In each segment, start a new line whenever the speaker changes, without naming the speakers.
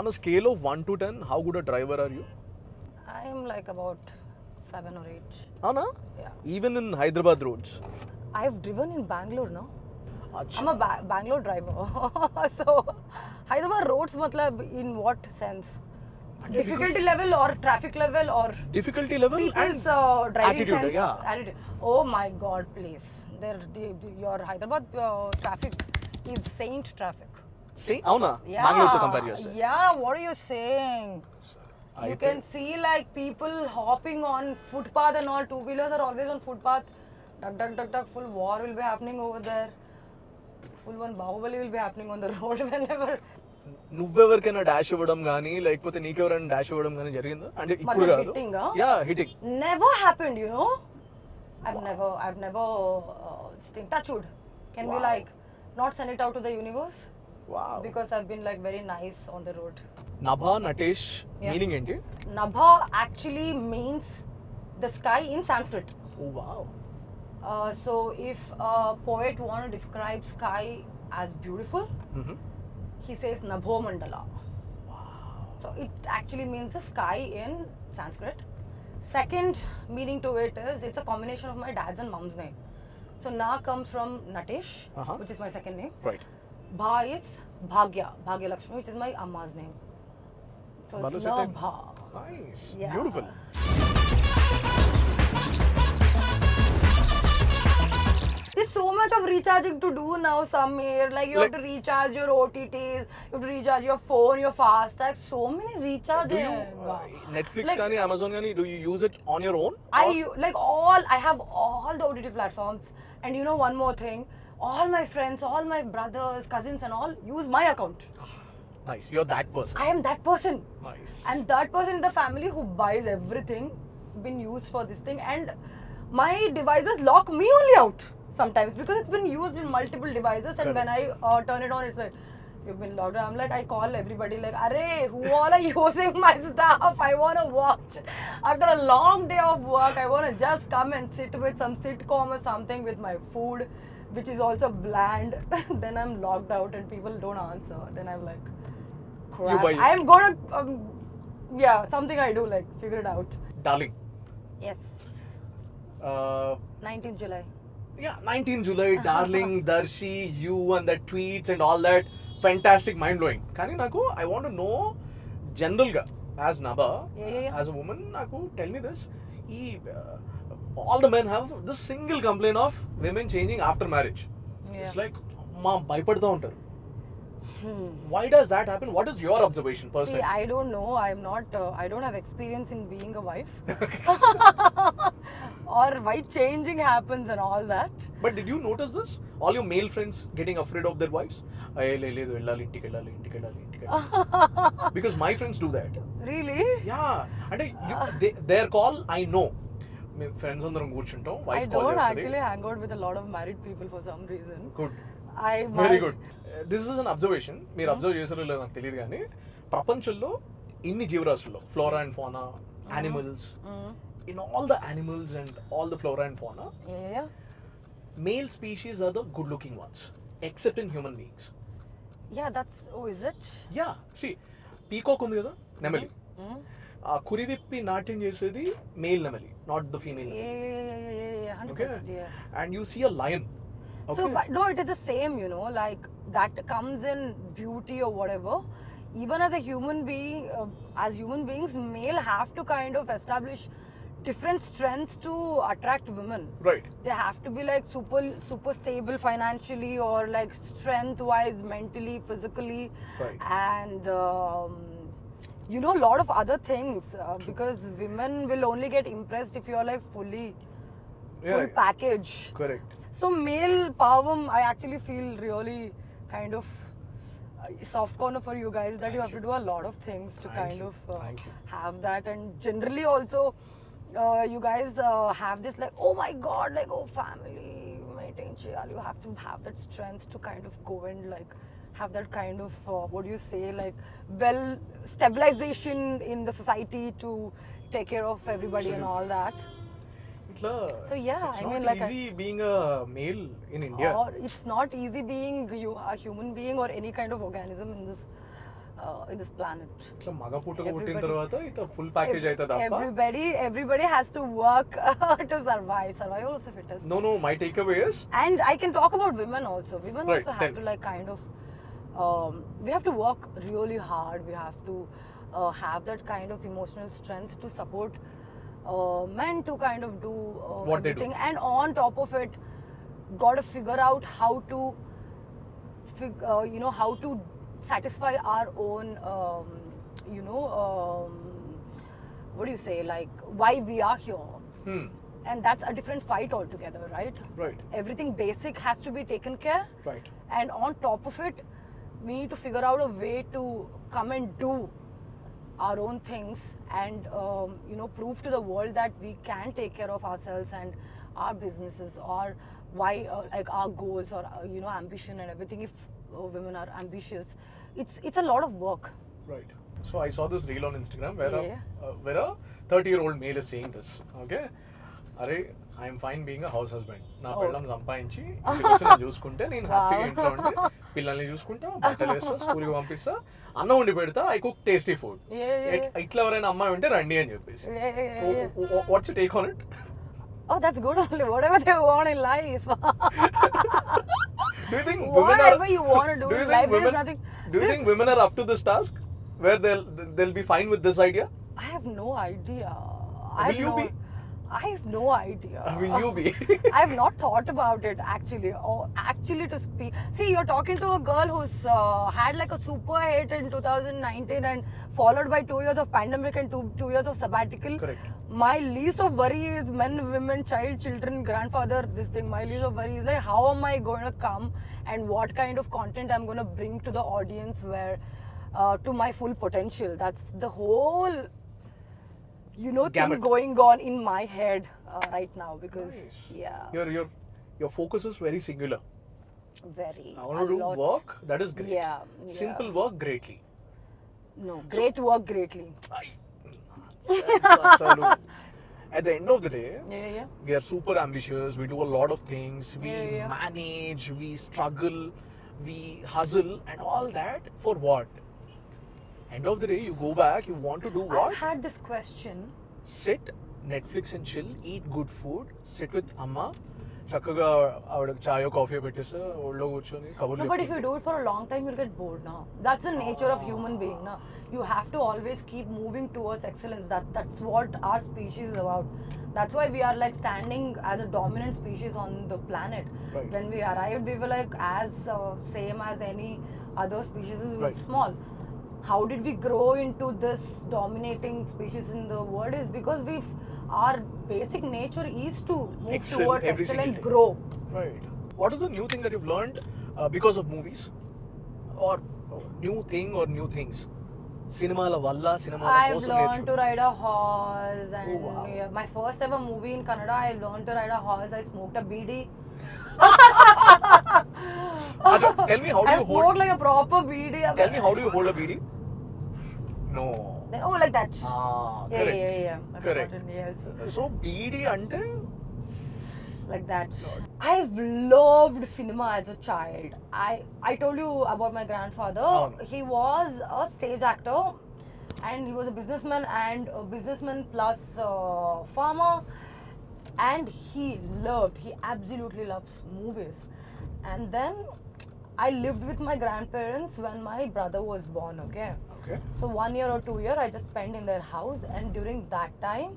a scale of 1 to 10, how good a driver are you?
I'm like about 7 or 8.
Anna?
Yeah.
Even in Hyderabad roads.
I've driven in Bangalore now.
Acha.
I'm a Bangalore driver. So, Hyderabad roads, matlab, in what sense? Difficulty level or traffic level or
Difficulty level
people's
and
driving
attitude,
sense?
yeah.
Attitude. Oh my God, please. Your Hyderabad traffic is saint traffic.
See, Avuna,
Yeah.
Bangalore to compare yourself.
Yeah, what are you saying? You
I
can see like people hopping on footpath and all. Two-wheelers are always on footpath. Duck, duck, duck, duck. Full war will be happening over there. Full one Bahubali will be happening on the road whenever.
నువ్వెవరికైనా dash ఇవ్వడం కానీ లేకపోతే నీకెవరైనా dash ఇవ్వడం కానీ జరిగిందా అంటే ఇప్పుడు
Matlab
కాదు
hitting, huh?
Yeah hitting
Never happened, you know. I've never touch wood. Can we
Wow.
like not send it out to the universe?
Wow
Because I've been like very nice on the road.
Nabha Natesh
Yeah.
Meaning ఏంటి
Nabha actually means the sky in Sanskrit.
Oh wow
So if a poet want to describe sky as beautiful, he says Nabho Mandala. So it actually means the sky in Sanskrit. Second meaning to it is it's a combination of my dad's and mom's name. So Na comes from Natesh, which is my second name.
Right
Bha is Bhagya, Bhagya Lakshmi, which is my amma's name. So it's
Balu setting.
Nabha.
Nice
Yeah.
Beautiful
There's so much of recharging to do now, Samir. Like you have to recharge your OTTs, you have to recharge your phone, your FASTag. So many recharging.
Netflix
Like-
కానీ Amazon కానీ do you use it on your own
I have all the OTT platforms. And you know one more thing, all my friends, all my brothers, cousins and all use my account.
Nice you are that person
I am that person.
Nice
And that person in the family who buys everything been used for this thing, and my devices lock me only out sometimes because it's been used in multiple devices, and when I turn it on it's like you've been locked out. I'm like, I call everybody like, arey, who all are using my stuff? I want to watch after a long day of work. I want to just come and sit with some sitcom or something with my food, which is also bland. Then I'm locked out and people don't answer. Then I'm like, crap.
buy it.
I'm gonna yeah, something I do, like figure it out.
Darling
Yes. 19th July.
Yeah, 19 July, darling, Darshi, you and the tweets and all that. Fantastic, mind blowing. Kani naku, I want to know general ga, as Nabha,
Yeah.
as a woman, naku, tell me this. All the men have this single complaint of women changing after marriage.
Yeah.
It's like, ma, bhaypadta untaru. Why does that happen? What is your observation
See,
personally?
I don't know. I'm not. I don't have experience in being a wife, or why changing happens and all that.
But did you notice this? All your male friends getting afraid of their wives? లేదు వెళ్ళాలి ఇంటికి వెళ్ళాలి ఇంటికి వెళ్ళాలి ఇంటికి వెళ్ళాలి. Because my friends do that.
Really?
Yeah, అంటే their call I know. మేము ఫ్రెండ్స్ అందరం కూర్చుంటాం
I
వైఫ్ కాల్
don't
చేస్తుంది.
actually hang out with a lot of married people for some reason.
Good
I
very good this is an observation మీరు observe చేసారో లేదో నాకు తెలియదు కానీ ప్రపంచంలో ఇన్ని జీవరాశుల్లో flora and fauna animals in all the animals and all the flora and fauna
Yeah.
Male species are the good looking ones except in human beings
Yeah. That's. Oh, is it?
Yeah see peacock ఉంది కదా నెమలి
Mm.
ఆ కురివిప్పి నాట్యం చేసేది male నెమలి not the female
Yeah. 100%. Yeah.
And you see a lion
So, but no, it is the same, you know, like that comes in beauty or whatever. Even as a human being, as human beings, male have to kind of establish different strengths to attract women.
Right
They have to be like super stable financially, or like strength wise, mentally, physically,
Right.
and you know, a lot of other things, because women will only get impressed if you're like full package.
Correct
So male power, I actually feel really kind of soft corner for you guys, that you have to do a lot of things to
Thank
kind
you.
of
Thank you.
have that. And generally also you guys have this like, oh my god, like, oh, family maintain cheyali. You have to have that strength to kind of go and like have that kind of what do you say, like, well, stabilization in the society to take care of everybody and all that.
ఇట్లా
So yeah,
it's
I
not
mean, like,
easy being a male in India.
Or it's not easy being a human being or any kind of organism in this in this planet.
ఇట్లా మగ పుట్టక పుట్టిన
Everybody-
తర్వాత ఇట్లా full package అయితే తప్ప
Everybody has to work to survive. Survival of the fittest.
No, my takeaway is
And I can talk about women also. Women
Right,
also have
tell
to like kind of, we have to work really hard. We have to have that kind of emotional strength to support men to kind of do
What they do.
everything. And on top of it, got to figure out how to, how to satisfy our own, what do you say, like why we are here. And that's a different fight altogether, right?
right,
Everything basic has to be taken care,
right.
and on top of it, we need to figure out a way to come and do our own things and prove to the world that we can take care of ourselves and our businesses, or why like our goals or ambition and everything. If women are ambitious, it's a lot of work.
Right. So I saw this reel on Instagram where
Yeah.
where a 30-year-old male is saying this. Okay. అరే I'm fine being a house husband. నా
Oh.
పిల్లల్ని సంపాదించి ఇంటికి వచ్చి నేను చూసుకుంటే నేను హ్యాపీగా
Wow.
ఇంట్లో ఉండి పిల్లల్ని చూసుకుంటా, బట్టలు వేస్తా, స్కూల్కి పంపిస్తా, అన్నం వండి పెడతా, I cook tasty food.
Yeah.
ఇట్లా ఎవరైనా అమ్మాయి ఉంటే రండి అని చెప్పేసి.
Yeah.
What's take on it?
Oh, that's good only. Whatever they want in life.
Do you think women are?
Whatever you want to do
Do you
in
think
life, there is
women?
nothing.
Do you think women are up to this task, where they'll be fine with this idea?
I have no idea.
Will you be?
I have no idea.
Will you be?
I have not thought about it actually. Actually, to speak, see, you're talking to a girl who's had like a super hit in 2019 and followed by 2 years of pandemic and two years of sabbatical.
Correct.
My least of worry is men, women, child, children, grandfather. This thing. My least of worry is like how am I going to come and what kind of content I'm going to bring to the audience where to my full potential. That's the whole thing
Gamut.
going on in my head right now because
Nice.
yeah,
Your focus is very singular.
very.
I want to do
a lot.
work that is great.
Yeah.
Simple work greatly.
No, great work greatly.
At the end of the day,
Yeah.
we are super ambitious. We do a lot of things. We
Yeah.
manage. We struggle. We hustle, and all that for what? End of the day, you go back. You want to do what?
I've had this question.
Sit, Netflix and chill, eat good food, sit with Amma, చక్కగా ఆవిడకి చాయో coffee పెట్టేస్తే ఒళ్ళో కూర్చొని
No,
కబుర్లు
but if you do it for a long time, you'll get bored now. That's the nature of human being now. You have to always keep moving towards excellence. That's what our species is about. That's why we are like standing as a dominant species on the planet.
Right.
When we arrived, we were like as same as any other species. We were
Right.
small. How did we grow into this dominating species in the world? Is because our basic nature is to move
Excel
towards
every
excel
single
and
day.
grow.
Right. What is the new thing that you've learned because of movies? Or new thing or new things? సినిమాల వల్ల సినిమాల
I've
కోసం
learned to
నేర్చుకున్నా.
ride a horse and
Oh, wow.
yeah, my first ever movie in Kannada, I learned to ride a horse. I smoked a BD.
Acha, tell me how do
I
you
smoked
hold?
like a proper BD.
Tell me how do you hold a BD? No.
Oh, like that.
Ah,
Yeah,
correct.
yeah. I've
Correct.
forgotten, yes.
So BD అంటే
Like that. I've loved cinema as a child. I told you about my grandfather.
Oh, no.
He was a stage actor and he was a businessman plus farmer, and he absolutely loves movies. And then I lived with my grandparents when my brother was born, okay?
Okay.
So 1 year or 2 year I just spent in their house, and during that time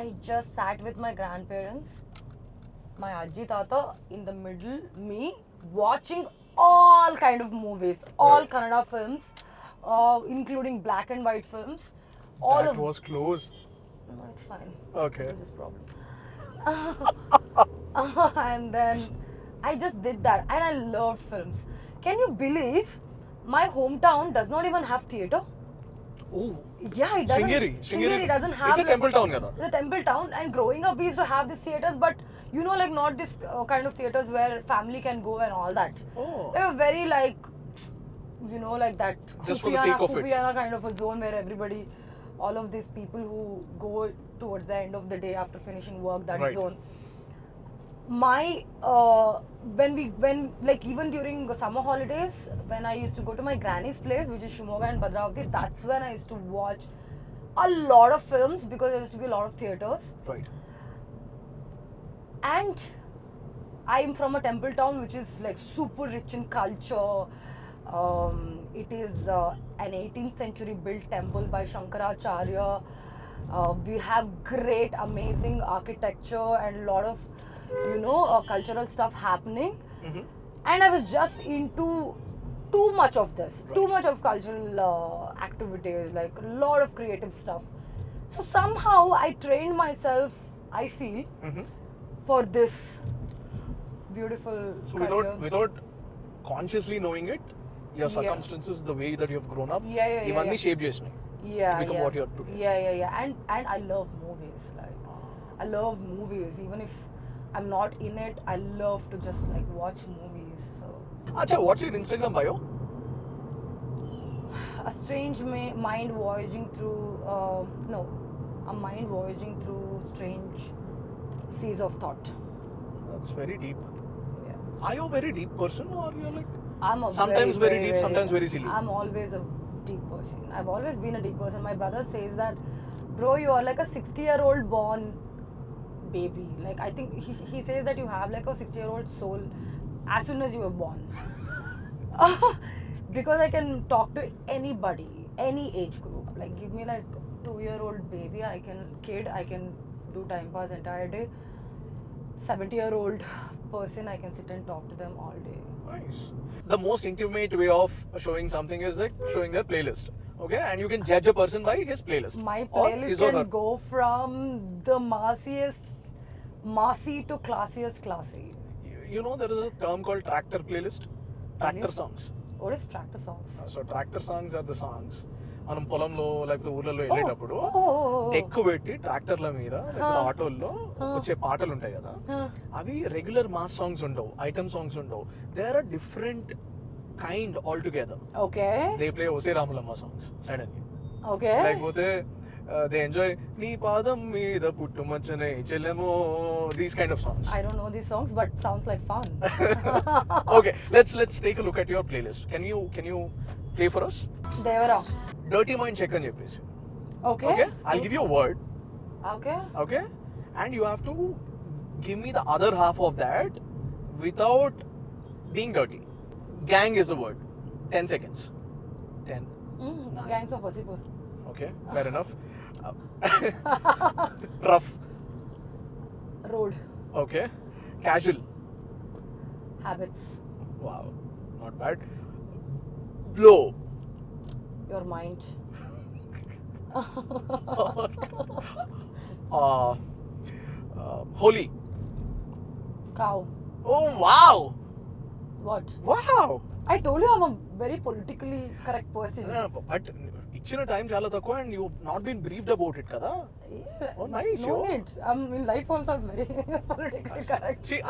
I just sat with my grandparents, my Ajji Tata in the middle, me watching all kind of movies, all
Right.
Kannada films, including black and white films. All
That
of
was close.
No, it's fine.
Okay.
This is problem. And then I just did that, and I loved films. Can you believe my hometown does not even have theater?
Oh.
Yeah, it doesn't.
Shringeri
doesn't have.
It's a temple town kada.
It's a temple town, and growing up we used to have these theaters, but like not this kind of theaters where family can go and all that.
Oh.
They were very like, like that.
Just for the sake of it.
Hufiana kind of a zone where everybody, all of these people who go towards the end of the day after finishing work, that
Right.
zone. my when like even during the summer holidays, when I used to go to my granny's place, which is Shimoga and Bhadravati, that's when I used to watch a lot of films because there used to be a lot of theaters.
Right.
And I'm from a temple town which is like super rich in culture. It is an 18th century built temple by Shankaracharya. We have great, amazing architecture and a lot of, cultural stuff happening.
Mm-hmm.
And I was just into too much of this,
Right.
too much of cultural activities, like a lot of creative stuff. So somehow I trained myself, I feel,
Mm-hmm.
for this beautiful
So
career.
without consciously knowing it, your
Yeah.
circumstances, the way that you've grown up,
Yeah.
ఇవన్నీ shape చేసినాయి.
Yeah,
become
yeah.
what you are today.
Yeah. And I love movies. Like I love movies. Even if I'm not in it, I love to just like watch movies. So
Acha, what's your Instagram bio?
a strange mind voyaging through a mind voyaging through strange seas of thought.
That's very deep.
Yeah.
Are you a very deep person or you're like
I'm a
sometimes very deep, sometimes very silly?
I'm always a deep person. I've always been a deep person. My brother says that, bro, you are like a 60-year-old born baby. Like I think he says that you have like a 60-year-old soul as soon as you were born. Because I can talk to anybody, any age group. Like give me like 2-year-old baby, I can do time pass entire day. 70-year-old person, I can sit and talk to them all day.
Nice. The most intimate way of showing something is like showing their playlist. Okay, and you can judge a person by his playlist.
My
Or
playlist
his or her.
can go from the massy to classiest classy.
You know there is a term called tractor playlist. Tractor
Really?
songs.
What is tractor songs?
So tractor songs are the songs. మనం పొలంలో లేకపోతే ఊర్లలో వెళ్ళేటప్పుడు
Oh.
Deck పెట్టి ట్రాక్టర్ల మీద లేకపోతే ఆటోల్లో వచ్చే పాటలు ఉంటాయి కదా, అవి రెగ్యులర్ మాస్ సాంగ్స్ ఉండవు, ఐటమ్ సాంగ్స్ ఉండవు. They are a different kind all together.
Okay.
They play Ose Ramulamma songs suddenly.
Okay.
లేకపోతే దే ఎంజాయ్ నీ పాదం మీద పుట్టుమచ్చనే చెల్లెమో, these kind of songs.
I don't know these songs, but sounds like fun.
Okay, let's take a look at your playlist. Can you play for us?
Devara.
Dirty Mind check అని చెప్పేసి.
Okay.
Okay, I'll give you a word.
Okay.
Okay, and you have to give me the other half of that without being dirty. Gang is a word. 10 seconds. 10.
Gangs of Wasipur.
Okay, fair enough. Rough.
Road.
Okay. Casual.
Habits.
Wow, not bad. Blow.
Your mind.
Holy.
Cow.
Oh wow.
What?
Wow.
I told you I'm a very politically correct person.
But ఇచ్చిన time చాలా తక్కువ and you've not been briefed about it కదా.
Yeah.
Oh, nice,
No
yo.
need. I'm in life also I'm very politically correct.
See,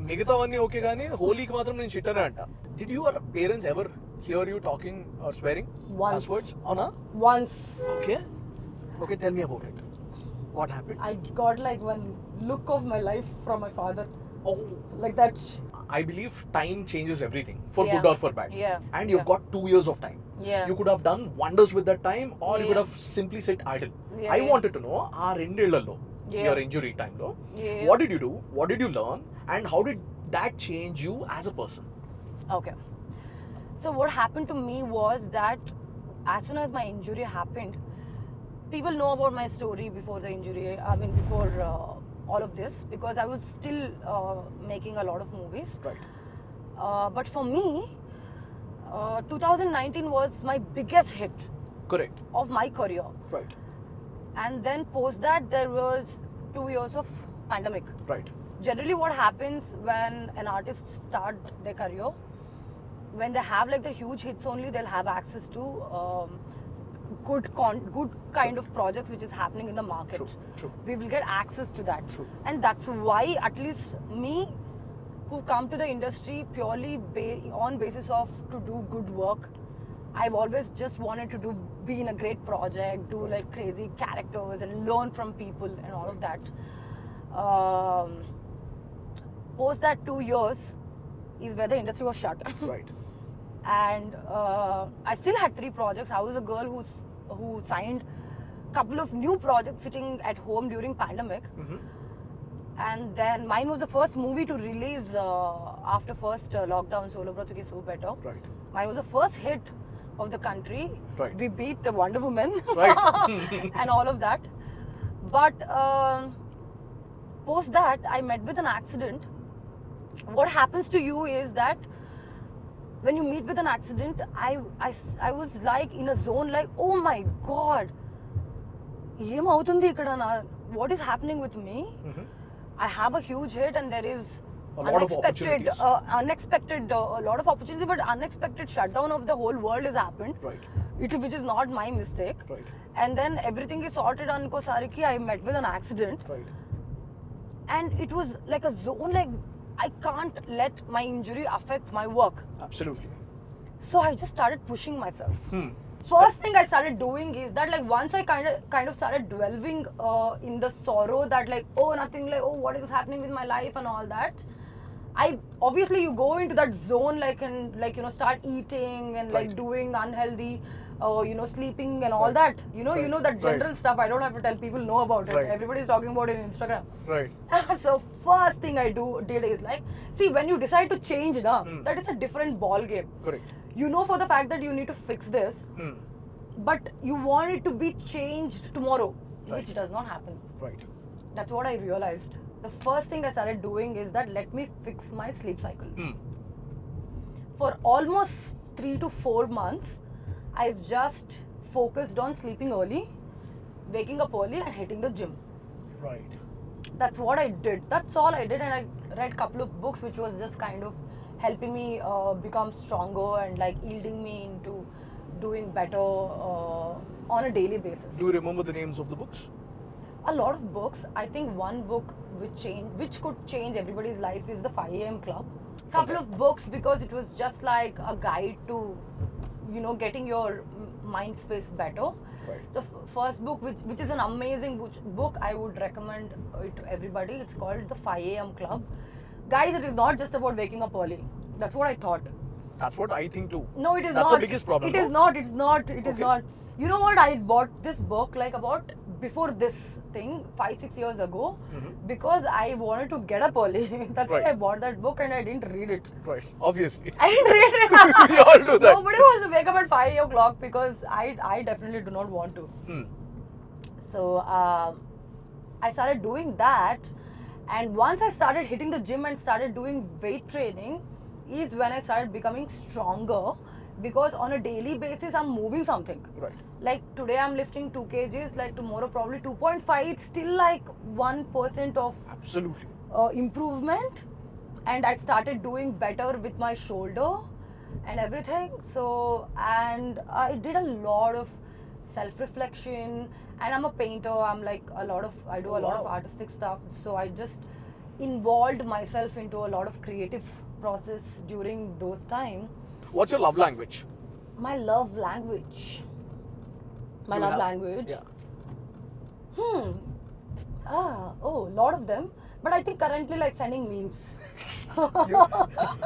మిగతావన్నీ okay కానీ హోలీకి మాత్రం నేను షిట్టనే అంట. Did your parents ever hear you talking or swearing?
Once.
Cuss words? అవునా?
Once
Okay. Okay, tell me about it. What happened?
I got like one look of my life from my father.
Oh,
Like that.
I believe time changes everything for
Yeah.
good or for bad.
Yeah.
And you've
Yeah.
got 2 years of time.
Yeah.
You could have done wonders with that time, or you could
Yeah.
have simply sit idle.
Yeah,
I
yeah.
wanted to know, ఆ రెండేళ్లలో,
Yeah.
your injury time lo,
Yeah.
what did you do? What did you learn? And how did that change you as a person?
Okay. So what happened to me was that as soon as my injury happened, people know about my story before the injury. I mean before all of this, because I was still making a lot of movies.
Right.
But for me, 2019 was my biggest hit
Correct.
of my career.
Right.
And then post that there was 2 years of pandemic.
Right.
Generally what happens when an artist start their career, when they have like the huge hits only, they'll have access to good kind of projects which is happening in the market.
True.
We will get access to that.
True.
And that's why at least me, who come to the industry purely on basis of to do good work, I've always just wanted to be in a great project, do like crazy characters and learn from people and all of that. Post that 2 years is where the industry was shut.
Right.
And I still had 3 projects. I was a girl who signed couple of new projects sitting at home during pandemic.
Mhm.
And then mine was the first movie to release after first lockdown, Solo Brother Ki So Better.
Right.
Mine was the first hit of the country.
Right.
We beat the Wonder Woman.
Right.
And all of that. But post that, I met with an accident. What happens to you is that when you meet with an accident, I was like in a zone like, oh my god, what is happening with me?
Mhm.
I have a huge hit and there is
A lot of opportunities.
unexpected, a lot of opportunity, but unexpected shutdown of the whole world has happened,
Right.
which is not my mistake.
Right.
And then everything is sorted on Kosariki. I met with an accident.
Right.
And it was like a zone, like I can't let my injury affect my work.
Absolutely.
So I just started pushing myself.
Hmm.
First thing I started doing is that, like, once I kind of started dwelling in the sorrow that, like, oh, nothing, like, oh, what is happening with my life and all that, I obviously you go into that zone, like, and like, you know, start eating and like
Right.
doing unhealthy you know, sleeping and all
Right.
that, you know,
Right.
you know, that general
Right.
stuff. I don't have to tell people know about it.
Right.
Everybody's talking about it on Instagram.
Right.
So first thing I did is, like, see, when you decide to change now, that is a different ball game.
Correct.
You know for the fact that you need to fix this,
Hmm.
but you want it to be changed tomorrow,
Right.
which does not happen.
Right.
That's what I realized. The first thing I started doing is that let me fix my sleep cycle.
Hmm.
For almost 3 to 4 months, I've just focused on sleeping early, waking up early and hitting the gym.
Right.
That's what I did. That's all I did, and I read a couple of books which was just kind of helping me become stronger and like yielding me into doing better on a daily basis.
Do you remember the names of the books?
A lot of books. I think one book which could change everybody's life is the 5 a.m. Club. Couple
Okay.
of books because it was just like a guide to, you know, getting your mind space better.
Right.
The first book, which is an amazing book, I would recommend it to everybody. It's called The 5 a.m. Club. Guys, it is not just about waking up early. That's what I thought.
That's what I think too.
No, it is
That's
not.
the biggest problem.
It is
no?
not. It is not. It is
Okay.
not. You know what? I bought this book like about before this thing 5-6 years ago
Mhm.
because I wanted to get up early. That's why
Right.
I bought that book and I didn't read it.
Right. Obviously.
I didn't read it.
We all do that.
Nobody wants to wake up at 5 o'clock because I definitely do not want to.
Hmm.
So I started doing that, and once I started hitting the gym and started doing weight training is when I started becoming stronger, because on a daily basis I'm moving something.
Right.
Like today I'm lifting 2 kgs, like tomorrow probably 2.5. It's still like 1% of
Absolutely.
improvement, and I started doing better with my shoulder and everything. So, and I did a lot of self-reflection, and I'm a painter. I do a lot of
Wow.
artistic stuff. So I just involved myself into a lot of creative process during those times.
What's your love language?
My love language. My
Do you
love
have-
language.
Yeah.
Lot of them. But I think currently like sending memes.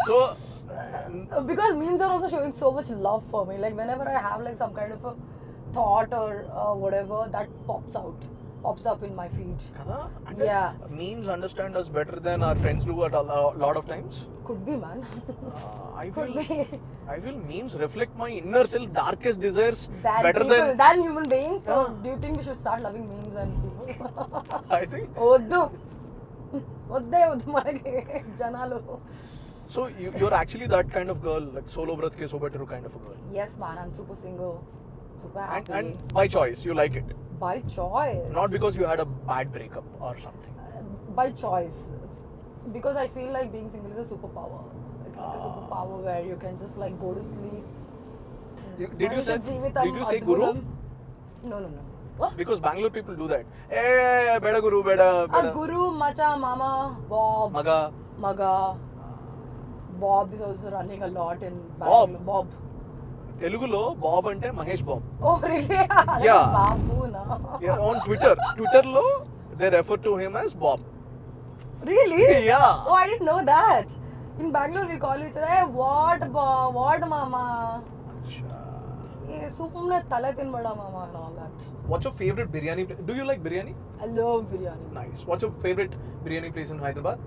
So,
Because memes are also showing so much love for me. Like whenever I have like some kind of a thought or whatever, that pops up in my feed.
kada? And
Yeah.
memes understand us better than our friends do at a lot of times.
Could be, man.
I
Could
feel
be.
I feel memes reflect my inner self, darkest desires better
than human beings. So
Yeah.
do you think we should start loving memes and people?
I think.
వద్దు మనకి జనాలు.
So you're actually that kind of girl, like Solo Brat Ke So Better kind of a girl.
Yes, man, I'm super single, super happy.
And by choice, you like it.
By choice.
Not because you had a bad breakup or something.
By choice. Because I feel like being single is a superpower. It's like a superpower where you can just like go to sleep.
Did you say Guru?
No. What?
Because Bangalore people do that. Hey, beda Guru, beda.
Guru, Macha, Mama, Bob,
Maga.
Bob is also running a lot in
Bob?
Bangalore. Bob.
Telugulo Bob ante Mahesh Bob.
Oh, really?
Yeah.
Babu, na.
Yeah, on Twitter lo they refer to him as Bob.
Really?
Yeah.
Oh, I didn't know that. In Bangalore, we call each other, hey, what, mama? Sumne tala tinbada, mama, and all that.
What's your favorite biryani? Do you like biryani?
I love biryani.
Nice. What's your favorite biryani place in Hyderabad?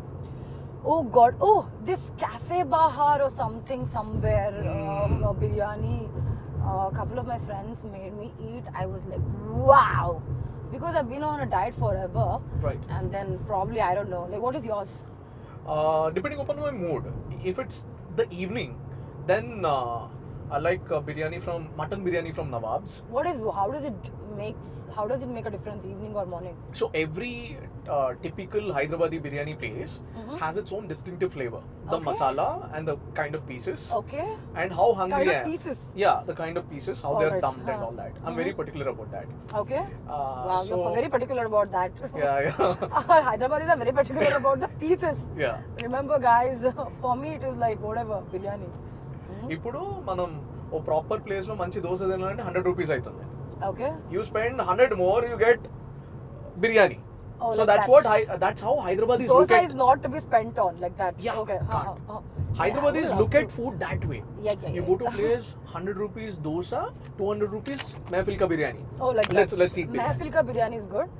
Oh God! Oh, this Cafe Bahar or something somewhere. Biryani. A couple of my friends made me eat. I was like, wow, because I've been on a diet forever.
Right.
And then probably I don't know. Like, what is yours?
Depending upon my mood. If it's the evening, then I like mutton biryani from Nawab's.
How does it make a difference, evening or morning?
So every typical Hyderabadi biryani place has its own distinctive flavor. The
Okay.
masala and the kind of pieces.
Okay.
And how hungry
Kind
I
of
am.
pieces.
Yeah, the kind of pieces, how they're
Alright,
dumped and all that. I'm very particular about that.
Okay. Wow,
So,
you're very particular about that.
yeah.
Hyderabadis are very particular about the pieces.
Yeah.
Remember, guys, for me it is like whatever, biryani.
ఇప్పుడు మనం ఓ proper place లో మంచి దోశ తినాలంటే 100 rupees అవుతుంది.
Okay.
You spend 100 more, you get biryani.
Oh,
So
like
that's how Hyderabadis
Dosa
look at.
is not to be spent on like that.
Yeah,
Okay.
can't. Hyderabadis
Yeah,
look at food that way.
Yeah.
You go to a place, 100 rupees dosa, 200 rupees mehfil ka biryani.
Oh, like
Let's
that.
eat biryani.
Mehfil ka biryani is good.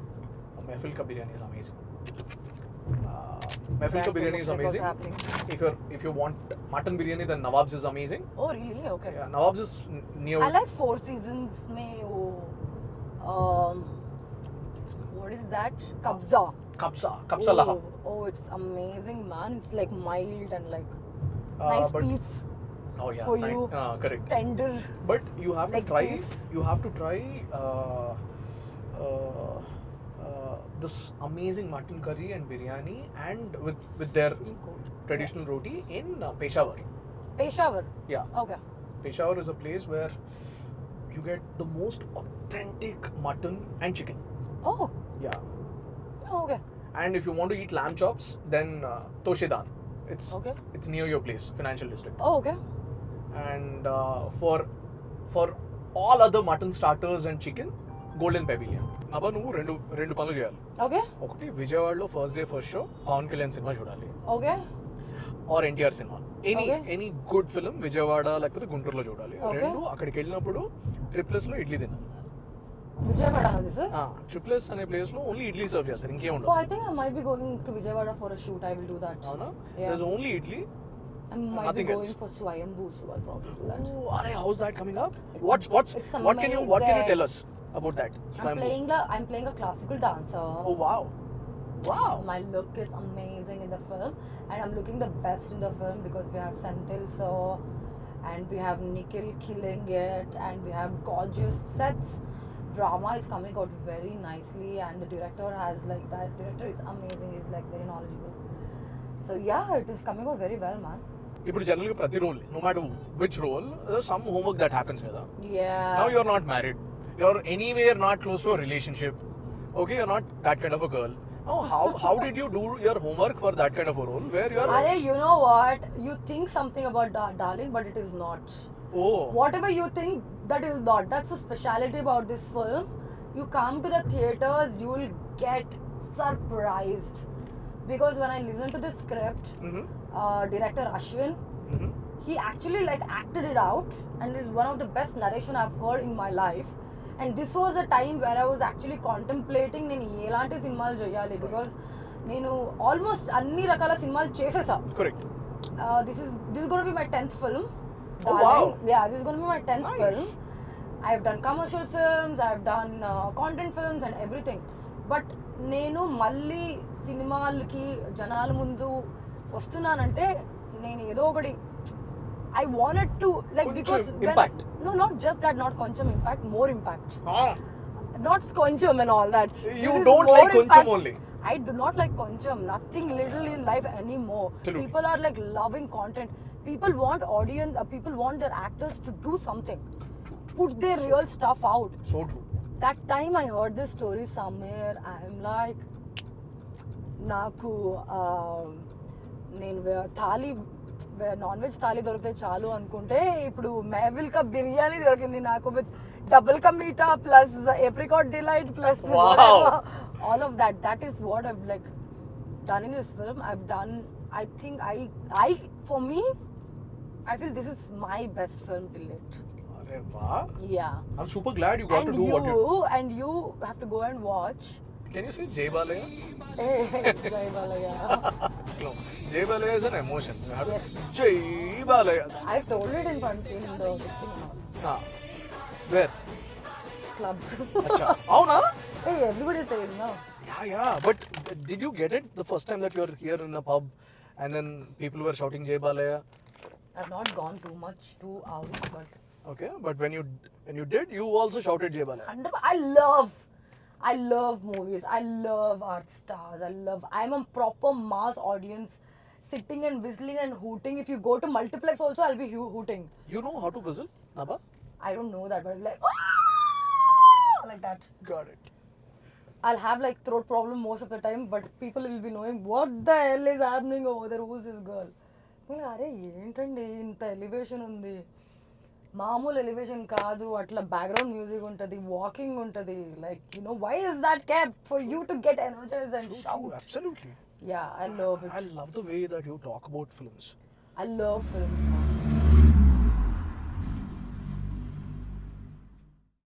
Mehfil ka biryani is amazing. Mehfil ka
Right,
biryani is
what's
amazing.
happening?
If you want mutton biryani, then Nawab's is amazing.
Oh, really? Okay.
Yeah, Nawab's is near.
I like Four Seasons mein what is that? Kabza.
Kabsa laham.
Oh, it's amazing, man. It's like mild and like nice
but-
piece,
Oh yeah,
for you.
correct.
tender.
But you have to
Like
try.
this.
You have to try this amazing mutton curry and biryani, and with their
Feel cold.
traditional roti in Peshawar.
Peshawar.
Yeah,
Okay.
Peshawar is a place where you get the most authentic mutton and chicken.
Oh.
Yeah,
Okay.
and if you want to eat lamb chops, then Toshedan.
Okay.
It's near your place, financial district.
Oh, okay.
And for all other mutton starters and chicken, Golden Pavilion. అబ్బా నువ్వు రెండు పనులు చేయాలి.
Okay.
ఒకటి విజయవాడలో first day first show Pawan Kalyan cinema చూడాలి,
Okay.
Or NTR cinema,
Okay.
Any good film Vijayawada లేకపోతే గుంటూరులో చూడాలి.
Okay.
రెండు అక్కడికి వెళ్ళినప్పుడు ట్రిప్లెస్ లో ఇడ్లీ తినాలి.
Vijayawada, this is?
ట్రిప్లెస్ అనే ప్లేస్ లో ఓన్లీ ఇడ్లీ సర్వ్ చేస్తారు, ఇంకేం
Oh,
ఉండదు.
I think I might be going to Vijayawada for a shoot. I will do that.
అవునా?
Yeah.
There's only idli.
I might
Nothing
be going
else.
for Swayambhu, so I'll probably do that.
Oh, Arey, how's that coming up?
It's
What can you
amazing.
tell us about that? Swayambhu?
I'm playing a classical dancer.
Oh wow. Wow.
My look is amazing in the film, and I'm looking the best in the film because we have Senthil Sir, and we have Nikhil killing it, and we have gorgeous sets. Drama is coming out very nicely, and the director is amazing. He's like very knowledgeable. So yeah, it is coming out very well, man.
ఇప్పుడు జనరల్గా ప్రతి role, no matter which role, some homework that happens కదా.
Yeah.
Now you're not married, you're anywhere not close to a relationship, okay, you're not that kind of a girl. Now how did you do your homework for that kind of a role where you're
Arey, you know what? You think something about darling, but it is not.
oh
Whatever you think, that is not. That's the speciality about this film. You come to the theaters, you will get surprised. Because when I listen to the script,
Mhm.
Director Ashwin,
Mhm.
he actually like acted it out, and is one of the best narration I've heard in my life. And this was a time where I was actually contemplating నేను ఎలాంటి సినిమాలు చేయాలి, because నేను almost అన్ని రకాల సినిమాలు చేసేసా.
correct.
This is going to be my 10th film.
Oh, wow.
Yeah, this is going to be my 10th
Nice.
film. I've done commercial films, I've done content films and everything. But నేను మళ్ళీ సినిమాలకి జనాల ముందు వస్తున్నానంటే నేను ఏదో ఒకటి I wanted to like
కొంచెం
because
impact.
no, not just that, not కొంచెం impact, more impact.
Ah,
Not కొంచెం and all that.
You
This is
don't
more
like కొంచెం
impact.
only.
I do not like కొంచెం. Nothing little in life anymore.
Absolutely.
People are like loving content. People want audience. People want their actors to do something, put their real stuff out.
so true.
That time I heard this story somewhere, I'm like, నాకు నేను thali non veg thali దొరికితే చాలు అనుకుంటే ఇప్పుడు మెహవిల్ కా బిర్యానీ దొరికింది నాకు with double ka meetha plus apricot delight plus
Wow.
All of that is what I like done in this film, I think for me, I feel this is my best film till date.
Arey wow.
Yeah.
I'm super glad you got
And
to do what you.
and you have to go and watch.
Can you say Jay Balaya?
Jai Balaya.
No. Jay Balaya is an emotion. You have to-
Yes.
Jay Balaya.
I've told it in front in the this thing now.
Ah. Where?
Clubs.
Acha. Avuna?
Hey, everybody says now.
Yeah. But did you get it the first time that you're here in a pub and then people were shouting Jay Balaya?
I've not gone too out, but
Okay. But when you did, you also shouted Jay Balaya.
and I love movies. I love art stars. I'm a proper mass audience, sitting and whistling and hooting. If you go to multiplex also, I'll be hooting.
You know how to whistle, Naba?
I don't know that, but I'll be like, like that.
Got it.
I'll have like throat problem most of the time, but people will be knowing what the hell is happening over there. Who's this girl? అరే ఏంటండి ఇంత elevation ఉంది, మామూలు elevation కాదు, అట్లా background music ఉంటుంది, walking ఉంటుంది, like why is that kept for you to get energized and
True,
shout?
absolutely.
Yeah, I love it.
I love the way that you talk about films.
I love films.